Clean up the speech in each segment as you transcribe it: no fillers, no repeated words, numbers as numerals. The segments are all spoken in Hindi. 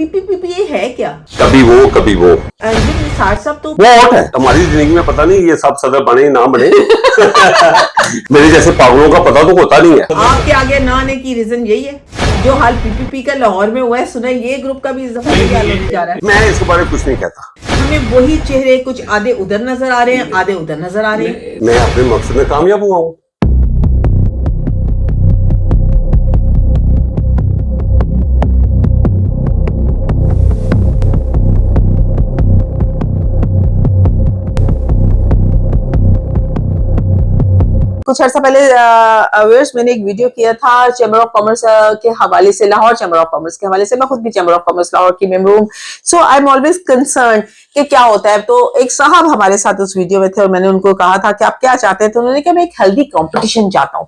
पीपीपी है क्या? कभी वो कभी वो। जी निसार साहब तो वो और है हमारी जिंदगी में, पता नहीं ये सब सदर बने ना बने। मेरे जैसे पागलों का पता तो होता नहीं है। आपके आगे ना आने की रीजन यही है? जो हाल पीपीपी का लाहौर में हुआ है, सुना है ये ग्रुप का भी इस दफा यही हाल होने जा रहा है। मैं इसके बारे में कुछ नहीं कहता। हमें वही चेहरे कुछ आधे उधर नजर आ रहे हैं, आधे उधर नजर आ रहे हैं। मैं अपने मकसद में कामयाब हुआ हूँ। कुछ अर्सा पहले मैंने एक वीडियो किया था चैम्बर ऑफ कॉमर्स के हवाले से, लाहौर चैम्बर ऑफ कॉमर्स के हवाले से। मैं खुद भी चैम्बर ऑफ कॉमर्स लाहौर की मेंबर हूँ, सो आई एम ऑलवेज कंसर्न कि क्या होता है। तो एक साहब हमारे साथ उस वीडियो में थे और मैंने उनको कहा था कि आप क्या चाहते हैं, तो उन्होंने कहा मैं एक हेल्दी कॉम्पिटिशन चाहता हूँ।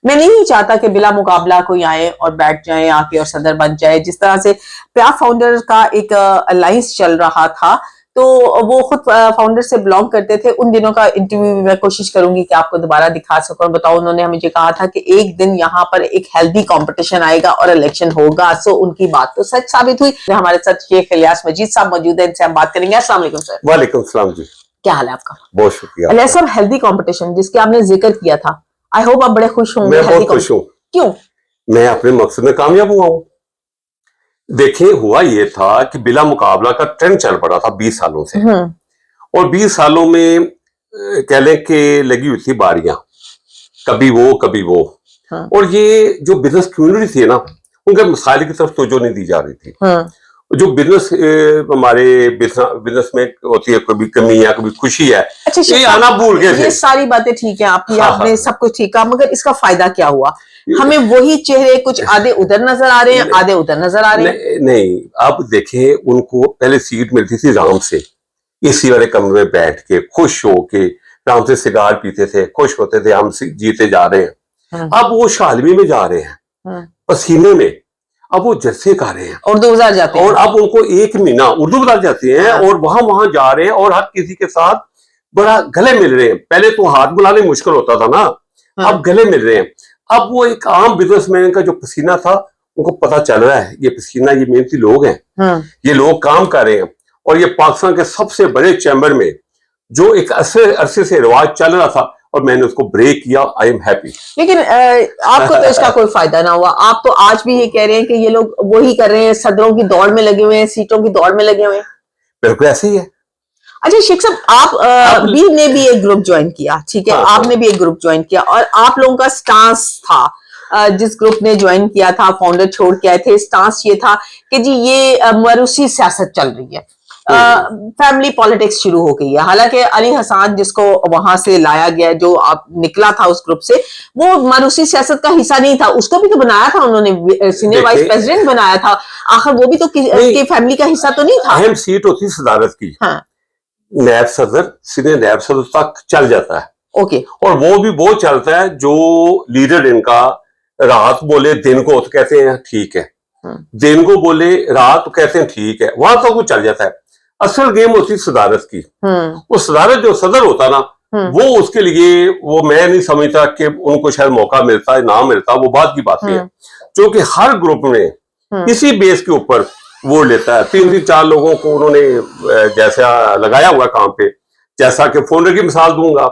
मैं नहीं चाहता कि बिला मुकाबला कोई आए और बैठ जाए आके और सदर बन जाए। जिस तरह से प्यार फाउंडर का एक अलायंस चल रहा था, तो वो खुद फाउंडर से बिलोंग करते थे। उन दिनों का इंटरव्यू भी मैं कोशिश करूंगी कि आपको दोबारा दिखा सकूं और बताओ। उन्होंने मुझे कहा था कि एक दिन यहाँ पर एक हेल्दी कंपटीशन आएगा और इलेक्शन होगा। सो उनकी बात तो सच साबित हुई। हमारे साथ शेख इलियास मजीद साहब मौजूद है, इनसे हम बात करेंगे। अस्सलाम वालेकुम सर। वालेकुम सलाम जी, क्या हाल है आपका? बहुत शुक्रिया। इलियास साहब, हेल्दी कंपटीशन जिसके आपने जिक्र किया था, आई होप आप बड़े खुश होंगे। मैं बहुत खुश हूँ। क्यों? मैं अपने मकसद में कामयाब हुआ हूँ। देखिए, हुआ ये था कि बिला मुकाबला का ट्रेंड चल पड़ा था 20 सालों से, और 20 सालों में कह लें कि लगी हुई थी बारियां, कभी वो कभी वो। और ये जो बिजनेस कम्युनिटी थी ना, उनके मसाइल की तरफ तवज्जो नहीं दी जा रही थी। जो बिजनेस हमारे बिजनेस में होती है, कभी कमी है कभी खुशी है, अच्छा, ये आना भूल गए थे। ये सारी बातें ठीक है आपकी, हाँ, आपने सब कुछ ठीक कहा, मगर इसका फायदा क्या हुआ? हमें वही चेहरे कुछ आधे उधर नजर आ रहे हैं, आधे उधर नजर आ रहे हैं। नहीं, अब देखें, उनको पहले सीट मिलती थी राम से, इसी वाले कमरे में बैठ के खुश हो के राम से सिगार पीते थे, खुश होते थे हम जीते जा रहे हैं। अब वो शालमी में जा रहे हैं, पसीने में, अब वो जलसे कर रहे हैं, उर्दू बाजार जाते हैं, और अब उनको एक महीना उर्दू बाजार जाते हैं और वहां जा रहे हैं और हर किसी के साथ बड़ा गले मिल रहे हैं। पहले तो हाथ बुलाने मुश्किल होता था ना, अब गले मिल रहे हैं। अब वो एक आम बिजनेसमैन का जो पसीना था, उनको पता चल रहा है ये पसीना, ये मेहनती लोग हैं, ये लोग काम कर रहे हैं। और ये पाकिस्तान के सबसे बड़े चैम्बर में जो एक अरसे से रिवाज चल रहा था, और मैंने उसको ब्रेक किया। I am happy. लेकिन आपको तो इसका कोई फायदा ना हुआ। आप तो आज भी ये कह रहे हैं कि ये लोग वही कर रहे हैं, सदरों की दौड़ में लगे हुए हैं, सीटों की दौड़ में लगे हुए हैं। बिल्कुल ऐसे ही है। अच्छा शेख साहब, आप ने भी एक ग्रुप ज्वाइन किया, ठीक है? हाँ, आपने भी एक ग्रुप ज्वाइन किया, और आप लोगों का स्टांस था, जिस ग्रुप ने ज्वाइन किया था, फाउंडर छोड़ के आए थे, स्टांस ये था कि जी ये मरूसी सियासत चल रही है, फैमिली पॉलिटिक्स शुरू हो गई है। हालांकि अली हसन जिसको वहां से लाया गया, जो आप निकला था उस ग्रुप से, वो मरूसी सियासत का हिस्सा नहीं था। उसको भी तो बनाया था उन्होंने, सीनियर वाइस प्रेसिडेंट बनाया था। आखिर वो भी तो की फैमिली का हिस्सा तो नहीं था। अहम सीट होती सदारत की। हाँ, नैब सदर, सीनियर नैब सदर तक चल जाता है। ओके। और वो भी वो चलता है जो लीडर इनका रात बोले दिन को तो कहते हैं ठीक है, दिन को बोले रात तो कहते हैं ठीक है, वहां तक वो चल जाता है। असल गेम होती सदारत की। वो सदारत जो सदर होता ना, वो उसके लिए, वो मैं नहीं समझता कि उनको शायद मौका मिलता है ना मिलता, वो बात की बात है। क्योंकि हर ग्रुप में इसी बेस के ऊपर वोट लेता है। 3-4 लोगों को उन्होंने जैसा लगाया हुआ काम पे, जैसा कि फाउंडर की मिसाल दूंगा,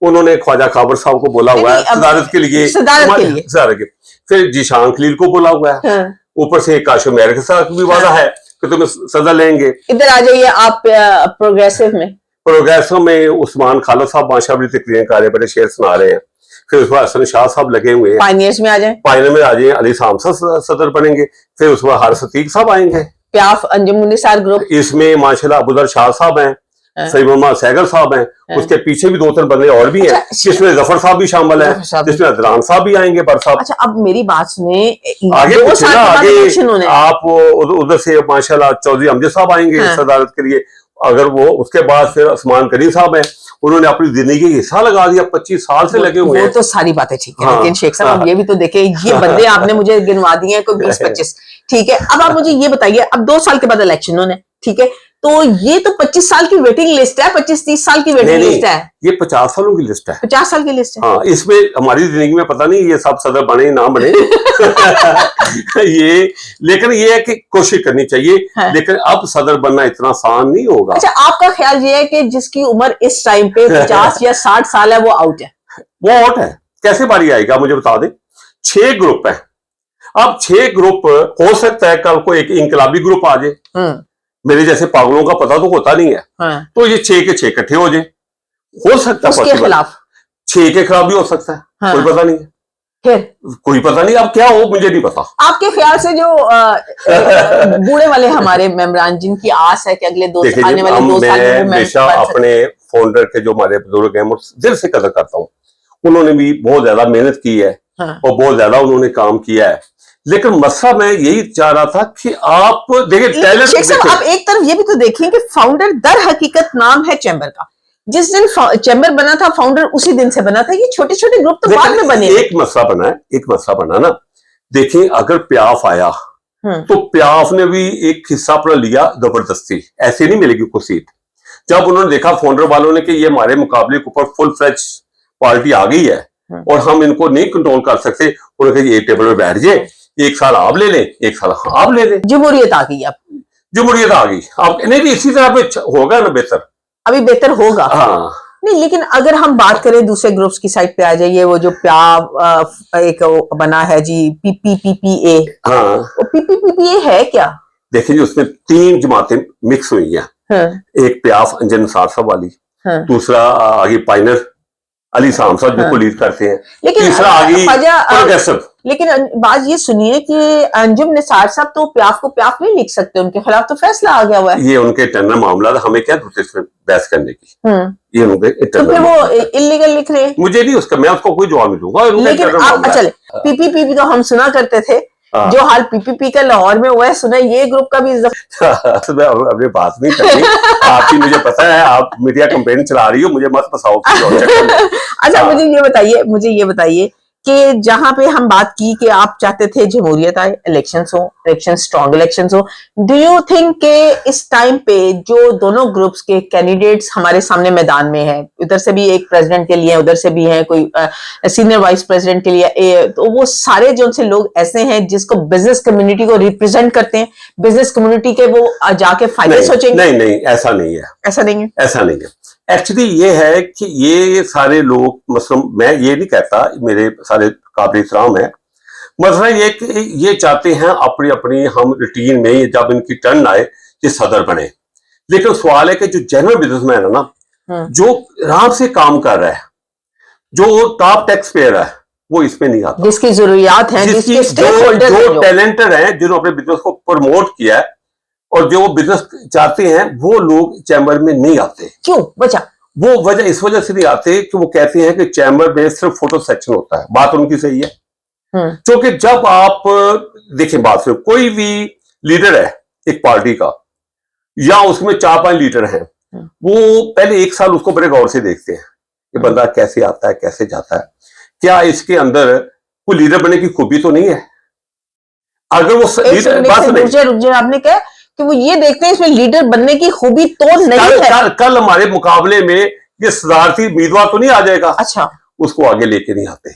उन्होंने ख्वाजा खाबर साहब को बोला हुआ है सदारत के लिए, सदारत के। फिर जीशान खलील को बोला हुआ है, ऊपर से काशिम मेहर के साथ भी वादा है कि तुम्हें सदर लेंगे। इधर आ जाइए आप प्रोग्रेसिव में उस्मान खालिद साहब माशा बड़ी तकरीरें कर रहे हैं, बड़े शेर सुना रहे हैं। फिर उसके बाद हसन शाह साहब लगे हुए हैं, पायनियर्स में आ जाए, पायनियर में आ जाए, अली सामसा सदर बनेंगे। फिर उसके बाद हारिस अतीक साहब आएंगे, प्याफ अंजुमुन्निसार ग्रुप, इसमें माशाल्लाह अबूदर शाह साहब हैं, सईद मोहम्मद सैगल साहब हैं, उसके पीछे भी 2-3 बंदे और भी हैं, जिसमें जफर साहब भी शामिल है, जिसमें अदनान साहब भी आएंगे, बर साहब। अच्छा, अब मेरी बात सुने, आगे आगे आप उधर से माशाल्लाह चौधरी अमजद साहब आएंगे सदारत के लिए। अगर वो उसके बाद फिर उस्मान करीम साहब हैं, उन्होंने अपनी जिंदगी का हिस्सा लगा दिया, 25 साल से लगे हुए हैं। वो तो सारी बातें ठीक है, लेकिन शेख साहब ये भी तो देखें, ये बंदे आपने मुझे गिनवा दिए हैं, कोई 20-25, ठीक है? अब आप मुझे ये बताइए, अब 2 साल के बाद इलेक्शन होने, ठीक है? तो ये तो 25 साल की वेटिंग लिस्ट है, 25-30 साल की वेटिंग लिस्ट है। ये 50 सालों की लिस्ट है। 50 साल की लिस्ट है। हाँ, इसमें हमारी जिंदगी में पता नहीं ये सब सदर बने ना बने ये, लेकिन ये है कि कोशिश करनी चाहिए। हाँ। लेकिन अब सदर बनना इतना आसान नहीं होगा। अच्छा, आपका ख्याल ये है कि जिसकी उम्र इस टाइम पे 50 या 60 साल है वो आउट है? वो आउट है। कैसे बारी आएगा मुझे बता दे। 6 ग्रुप है। अब 6 ग्रुप, हो सकता है कल को एक इंकलाबी ग्रुप आ जाए। मेरे जैसे पागलों का पता तो होता नहीं है। हाँ। तो ये 6 के 6 इकट्ठे हो जाए, हो सकता है। उसके खिलाफ 6 के खिलाफ भी हो सकता है। हाँ। कोई पता नहीं है, फिर कोई पता नहीं। अब क्या हो मुझे नहीं पता। आपके ख्याल से जो बूढ़े वाले हमारे मेंबरान जिनकी आस है कि अगले आने वाले 2 साल में वो हमेशा अपने फाउंडर के जो हमारे बुजुर्ग हैं दिल से कदर करता हूँ। उन्होंने भी बहुत ज्यादा मेहनत की है। हाँ। और बहुत ज्यादा उन्होंने काम किया है। लेकिन मसला मैं यही चाह रहा था कि आप देखिए टैलेंट। शेख साहब, आप एक तरफ ये भी तो देखिए कि फाउंडर दर हकीकत नाम है चैम्बर का। जिस दिन चैम्बर बना था फाउंडर उसी दिन से बना था। ये छोटे छोटे ग्रुप तो बाद में बने। एक मसला बना है, एक मसला बना ना। देखिए अगर प्याफ आया तो प्याफ ने भी एक हिस्सा अपना लिया जबरदस्ती, ऐसे नहीं मिलेगी कोई सीट। जब उन्होंने देखा फाउंडर वालों ने कि ये हमारे मुकाबले के ऊपर फुल फ्लेज पार्टी आ गई है और हम इनको नहीं कंट्रोल कर सकते, उन्होंने कहा एक टेबल पे बैठ जाए, 1 साल आप ले लें, 1 साल आप ले लें। जमहूरियत आ गई। अब जमहूरियत आ गई। आप नहीं, इसी तरह पे होगा ना बेहतर। अभी बेहतर होगा। हाँ। नहीं, लेकिन अगर हम बात करें दूसरे ग्रुप्स की साइड पे आ जाइए, वो जो एक बना है जी PPPPA। हाँ। वो PPPPA है क्या? देखिए जी, उसमें 3 जमातें मिक्स हुई हैं। हाँ। एक प्याफ अंजन निसार साहब वाली। हाँ। दूसरा आगे पाइनर अली साहब जिसको लीड करते हैं। लेकिन तीसरा आगे प्रोग्रेसिव। लेकिन बात ये सुनिए कि अंजुम निसार साहब तो प्याफ को प्याफ नहीं लिख सकते, उनके खिलाफ तो फैसला आ गया हुआ है। ये उनके इंटरनल मामला, हमें क्या जरूरत है इसमें बहस करने की। ये उनके तो फिर वो इलीगल लिख रहे हैं। मुझे नहीं उसका, मैं उसको कोई जवाब नहीं दूंगा। लेकिन आप चले PPP तो हम सुना करते थे। जो हाल PPP का लाहौर में हुआ है, सुना ये ग्रुप का भी मैं अभी बात नहीं करनी। आपकी मुझे पता है आप मीडिया कैंपेन चला रही हो, मुझे मत फंसाओ। अच्छा, मुझे ये बताइए कि जहां पे हम बात की कि आप चाहते थे जमहूरियत आए, इलेक्शन स्ट्रॉन्ग इलेक्शन हो, डू यू थिंक के इस टाइम पे जो दोनों ग्रुप्स के कैंडिडेट्स हमारे सामने मैदान में है, उधर से भी एक प्रेसिडेंट के लिए, उधर से भी है कोई सीनियर वाइस प्रेसिडेंट के लिए, तो वो सारे जो उनसे लोग ऐसे हैं जिसको बिजनेस कम्युनिटी को रिप्रेजेंट करते हैं, बिजनेस कम्युनिटी के वो जाके फायदे सोचेंगे? नहीं, ऐसा नहीं है। ऐसा नहीं है। एक्चुअली ये है कि ये सारे लोग, मतलब मैं ये नहीं कहता, मेरे सारे काबिल इहतराम है, मसला ये कि ये चाहते हैं अपनी अपनी हम रूटीन में जब इनकी टर्न आए ये सदर बने। लेकिन सवाल है कि जो जनरल बिजनेसमैन है ना, जो आराम से काम कर रहा है, जो टॉप टैक्स पेयर है, वो इसमें नहीं आता। जिसकी जरूरियात है, जो टैलेंटेड है, जिन्होंने अपने बिजनेस को प्रमोट किया है और जो बिजनेस चाहते हैं, वो लोग चैम्बर में नहीं आते। क्यों? वो वजह इस वजह से नहीं आते कि वो कहते हैं कि चैम्बर में सिर्फ फोटो सेक्शन होता है। बात उनकी सही है, क्योंकि जब आप देखें, बात से कोई भी लीडर है एक पार्टी का, या उसमें 4-5 लीडर हैं, वो पहले 1 साल उसको बड़े गौर से देखते हैं कि बंदा कैसे आता है, कैसे जाता है, क्या इसके अंदर कोई लीडर बनने की खूबी तो नहीं है। अगर वो आपने कहा कि वो ये देखते हैं इसमें लीडर बनने की खूबी तो नहीं है। कल हमारे मुकाबले में ये सदारती उम्मीदवार तो नहीं आ जाएगा। अच्छा, उसको आगे लेके नहीं आते।